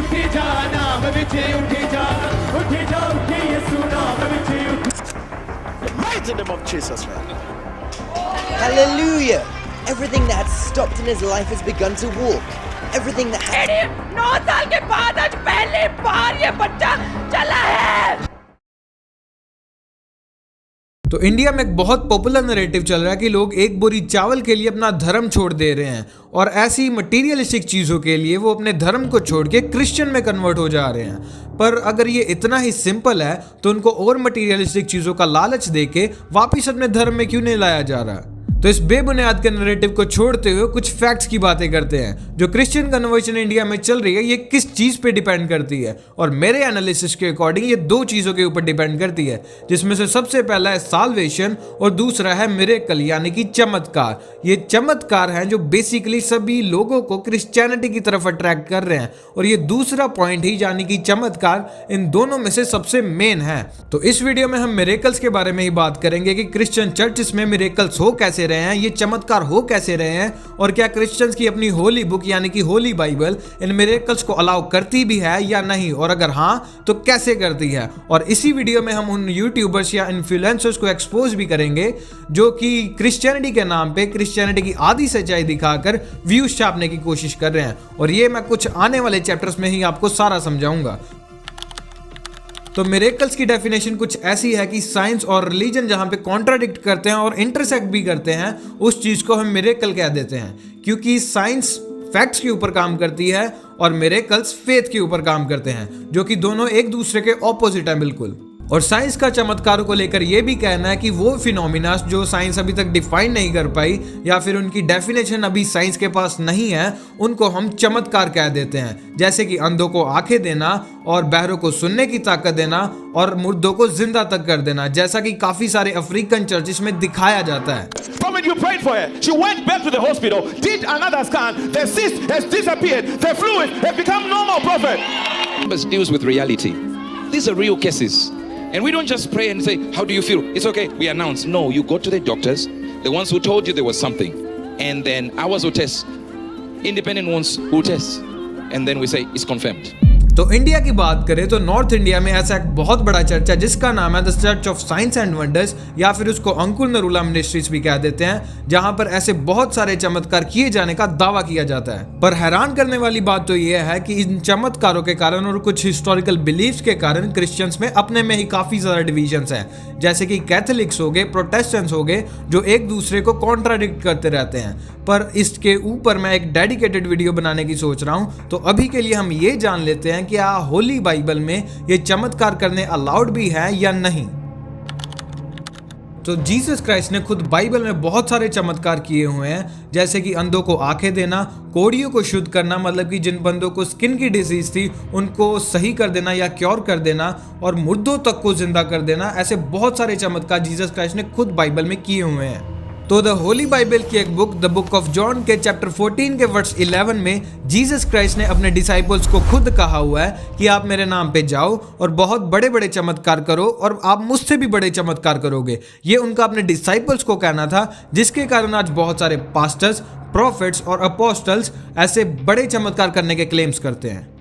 उठी जा नाम विच उठी जा उठी यीशु नाम विच Mighty name of Jesus, man. Hallelujah! Everything that had stopped in his life has begun to walk. Everything that had 9 साल के बाद आज पहली बार ये बच्चा चला है। तो इंडिया में एक बहुत पॉपुलर नैरेटिव चल रहा है कि लोग एक बोरी चावल के लिए अपना धर्म छोड़ दे रहे हैं और ऐसी मटीरियलिस्टिक चीज़ों के लिए वो अपने धर्म को छोड़ के क्रिश्चियन में कन्वर्ट हो जा रहे हैं। पर अगर ये इतना ही सिंपल है तो उनको और मटीरियलिस्टिक चीज़ों का लालच देके वापस अपने धर्म में क्यों नहीं लाया जा रहा? तो इस बेबुनियाद के नैरेटिव को छोड़ते हुए कुछ फैक्ट्स की बातें करते हैं। जो क्रिश्चियन कन्वर्जन इंडिया में चल रही है ये किस चीज़ पे डिपेंड करती है, और मेरे एनालिसिस के अकॉर्डिंग ये 2 चीज़ों के ऊपर डिपेंड करती है, जिसमें से सबसे पहला है साल्वेशन और दूसरा है मिरेकल यानी कि चमत्कार। ये चमत्कार हैं जो बेसिकली सभी लोगों को क्रिश्चियनिटी की तरफ अट्रैक्ट कर रहे हैं, और ये दूसरा पॉइंट ही यानी कि चमत्कार इन दोनों में से सबसे मेन है। तो इस वीडियो में हम मिरेकल्स के बारे में ही बात करेंगे कि क्रिश्चियन चर्चेस में मिरेकल्स हो कैसे रहे हैं, ये चमत्कार हो कैसे रहे हैं, और क्या क्रिश्चियंस की अपनी होली बुक यानी कि होली बाइबल इन मिरेकल्स को अलाउ करती भी है या नहीं, और अगर हाँ तो कैसे करती है। और इसी वीडियो में हम उन यूट्यूबर्स या इन्फ्लुएंसर्स को एक्सपोज भी करेंगे जो कि क्रिश्चियनिटी के नाम पे क्रिश्चियनिटी की आधी सच्चाई दिखाकर व्यूज छापने की कोशिश कर रहे हैं, और ये मैं कुछ आने वाले चैप्टर्स में ही आपको सारा समझाऊंगा। तो मिरेकल्स की डेफिनेशन कुछ ऐसी है कि साइंस और रिलीजन जहां पे कॉन्ट्राडिक्ट करते हैं और इंटरसेक्ट भी करते हैं उस चीज को हम मिरेकल कह देते हैं, क्योंकि साइंस फैक्ट्स के ऊपर काम करती है और मिरेकल्स फेथ के ऊपर काम करते हैं, जो कि दोनों एक दूसरे के ऑपोजिट है बिल्कुल। और साइंस का चमत्कारों को लेकर यह भी कहना है कि वो फिनोमिना जो साइंस अभी तक डिफाइन नहीं कर पाई या फिर उनकी डेफिनेशन अभी साइंस के पास नहीं है, उनको हम चमत्कार कह देते हैं, जैसे कि अंधों को आंखें देना और बहरों को सुनने की ताकत देना और मुर्दों को जिंदा तक कर देना, जैसा कि काफी सारे अफ्रीकन चर्चेस में दिखाया जाता है। Moment you prayed for her, she went back to the hospital, did another scan, the cyst has disappeared, the fluid has become normal, prophet. Numbers deals with reality. These are real cases. And we don't just pray and say, how do you feel? It's okay. We announce. No, you go to the doctors, the ones who told you there was something. And then ours will test. Independent ones who test. And then we say, it's confirmed. तो India की बात करें तो north India में ऐसा एक बहुत बड़ा चर्च है जिसका नाम है the church of science and wonders, या फिर उसको अंकुर नरूला मिनिस्ट्रीज भी कह देते हैं, जहां पर ऐसे बहुत सारे चमत्कार किए जाने का दावा किया जाता है। पर हैरान करने वाली बात तो यह है कि इन चमत्कारों के कारण और कुछ हिस्टोरिकल बिलीफ्स के कारण क्रिश्चियंस में अपने में ही काफी ज्यादा डिविजन्स हैं, जैसे कि कैथोलिक्स हो गए, प्रोटेस्टेंट्स हो गए, जो एक दूसरे को कॉन्ट्राडिक्ट करते रहते हैं। पर इसके ऊपर मैं एक डेडिकेटेड वीडियो बनाने की सोच रहा हूं, तो अभी के लिए हम ये जान लेते हैं क्या होली बाइबल में ये चमत्कार करने अलाउड भी है या नहीं। तो जीसस क्राइस्ट ने खुद बाइबल में बहुत सारे चमत्कार किए हुए हैं, जैसे कि अंधों को आंखें देना, कोढ़ियों को शुद्ध करना, मतलब कि जिन बंदों को स्किन की डिजीज थी उनको सही कर देना या क्योर कर देना, और मुर्दों तक को जिंदा कर देना। ऐसे बहुत सारे चमत्कार जीसस क्राइस्ट ने खुद बाइबल में किए हुए हैं। तो द होली बाइबल की एक book the book of John के चैप्टर 14 के वर्स 11 में जीसस क्राइस्ट ने अपने डिसाइपल्स को खुद कहा हुआ है कि आप मेरे नाम पे जाओ और बहुत बड़े बड़े चमत्कार करो और आप मुझसे भी बड़े चमत्कार करोगे। ये उनका अपने डिसाइपल्स को कहना था, जिसके कारण आज बहुत सारे पास्टर्स, प्रॉफिट्स और अपोस्टल्स ऐसे बड़े चमत्कार करने के क्लेम्स करते हैं।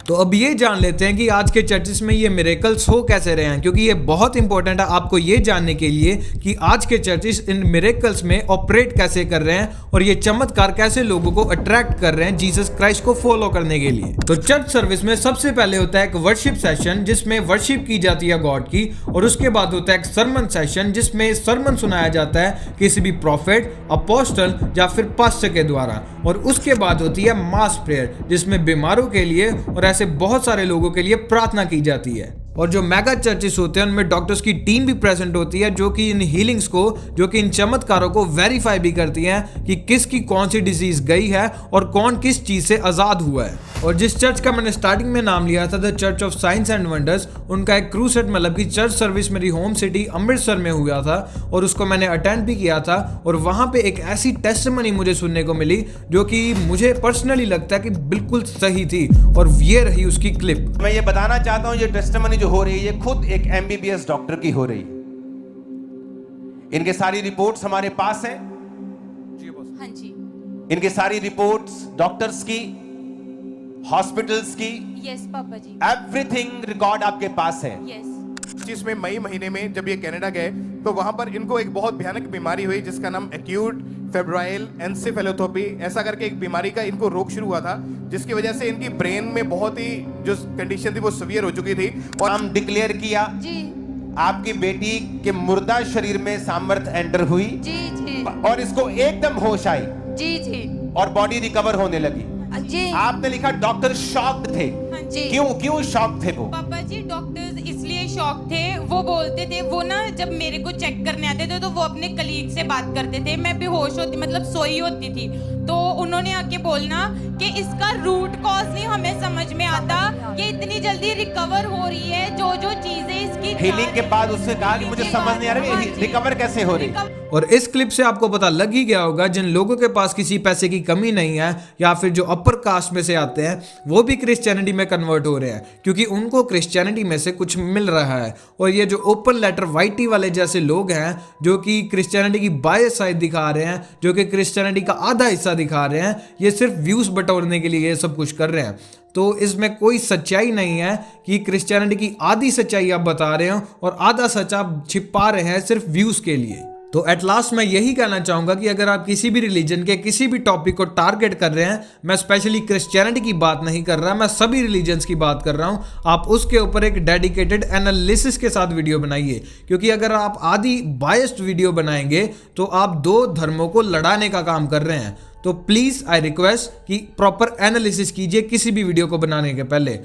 तो अब ये जान लेते हैं कि आज के चर्चेस में ये मिरेकल्स हो कैसे रहे हैं, क्योंकि ये बहुत इंपॉर्टेंट है आपको ये जानने के लिए कि आज के चर्चेस इन मिरेकल्स में ऑपरेट कैसे कर रहे हैं और ये चमत्कार कैसे लोगों को अट्रैक्ट कर रहे हैं जीसस क्राइस्ट को फॉलो करने के लिए। तो चर्च सर्विस में सबसे पहले होता है एक वर्शिप सेशन जिसमें वर्शिप की जाती है गॉड की, और उसके बाद होता है एक सरमन सेशन जिसमें सरमन सुनाया जाता है किसी भी प्रॉफिट, अपोस्टल या फिर पास्टर के द्वारा, और उसके बाद होती है मास प्रेयर जिसमें बीमारों के लिए और ऐसे बहुत सारे लोगों के लिए प्रार्थना की जाती है। और जो मेगा चर्चेस होते हैं उनमें डॉक्टर्स की टीम भी प्रेजेंट होती है जो कि इन हीलिंग्स को, जो कि इन चमत्कारों को वेरीफाई भी करती हैं कि किसकी कौन सी डिजीज गई है और कौन किस चीज से आजाद हुआ है। और जिस चर्च का मैंने स्टार्टिंग में नाम लिया था the church of science and wonders, उनका एक क्रूसेड मतलब कि चर्च सर्विस मेरी होम सिटी अमृतसर में हुआ था और उसको मैंने अटेंड भी किया था, और वहां पे एक ऐसी टेस्टिमनी मुझे सुनने को मिली जो कि मुझे पर्सनली लगता है कि बिल्कुल सही थी, और ये रही उसकी क्लिप। मैं ये बताना चाहता हूं ये टेस्टिमनी जो हो रही है ये खुद एक एमबीबीएस डॉक्टर की हो रही है। इनके सारी रिपोर्ट्स हमारे पास हैं। हाँ जी। इनके सारी रिपोर्ट्स डॉक्टर्स की, हॉस्पिटल्स की, यस पापा जी, एवरीथिंग रिकॉर्ड आपके पास है। यस। 25 में मई महीने में जब ये कनाडा गए तो वहां पर इनको एक बहुत भयानक बीमारी हुई जिसका नाम एक्यूट फेब्राइल एन्सेफेलोपैथी ऐसा करके एक बीमारी का इनको रोग शुरू हुआ था, जिसकी वजह से इनकी ब्रेन में बहुत ही जो कंडीशन थी वो सीवियर हो चुकी थी। और हम डिक्लेयर किया जी आपकी बेटी के मुर्दा शरीर में सामर्थ एंटर हुई जी जी और इसको एकदम होश आई जी जी और बॉडी रिकवर होने लगी। जी। आपने लिखा डॉक्टर शॉक्ड थे, हाँ जी। क्यों शॉक्ड थे वो? पापा जी डॉक्टर्स इसलिए शॉक थे, वो बोलते थे, वो ना जब मेरे को चेक करने आते थे तो वो अपने कलीग से बात करते थे, मैं बेहोश होती मतलब सोई होती थी, तो उन्होंने आके बोलना कि इसका रूट कॉज नहीं हमें समझ में आता कि इतनी जल्दी रिकवर हो रही है, जो जो चीजें इसकी हीलिंग के बाद उससे कहा कि मुझे समझ नहीं आ रहा है रिकवर कैसे हो रही। और इस क्लिप से आपको पता लग ही गया होगा जिन लोगों के पास किसी पैसे की कमी नहीं है या फिर जो अपर कास्ट में से आते हैं वो भी क्रिश्चियनिटी में कन्वर्ट हो रहे हैं, क्योंकि उनको क्रिश्चियनिटी में से कुछ मिल रहा है। और ये जो ओपन लेटर वाइटी वाले जैसे लोग हैं जो कि क्रिश्चियनिटी की बायस साइड दिखा रहे हैं, जो कि क्रिश्चियनिटी का आधा हिस्सा दिखा रहे हैं, ये सिर्फ व्यूज बटोरने के लिए ये सब कुछ कर रहे हैं। तो इसमें कोई सच्चाई नहीं है कि क्रिश्चियनिटी की आधी सच्चाई आप बता रहे हो और आधा सच आप छिपा रहे हैं सिर्फ व्यूज के लिए। तो एट लास्ट मैं यही कहना चाहूंगा कि अगर आप किसी भी रिलीजन के किसी भी टॉपिक को टारगेट कर रहे हैं, मैं स्पेशली क्रिश्चियनिटी की बात नहीं कर रहा, मैं सभी रिलीजन्स की बात कर रहा हूं, आप उसके ऊपर एक डेडिकेटेड एनालिसिस के साथ वीडियो बनाइए, क्योंकि अगर आप आधी बायस्ड वीडियो बनाएंगे तो आप दो धर्मों को लड़ाने का काम कर रहे हैं। तो प्लीज आई रिक्वेस्ट कि प्रॉपर एनालिसिस कीजिए किसी भी वीडियो को बनाने के पहले।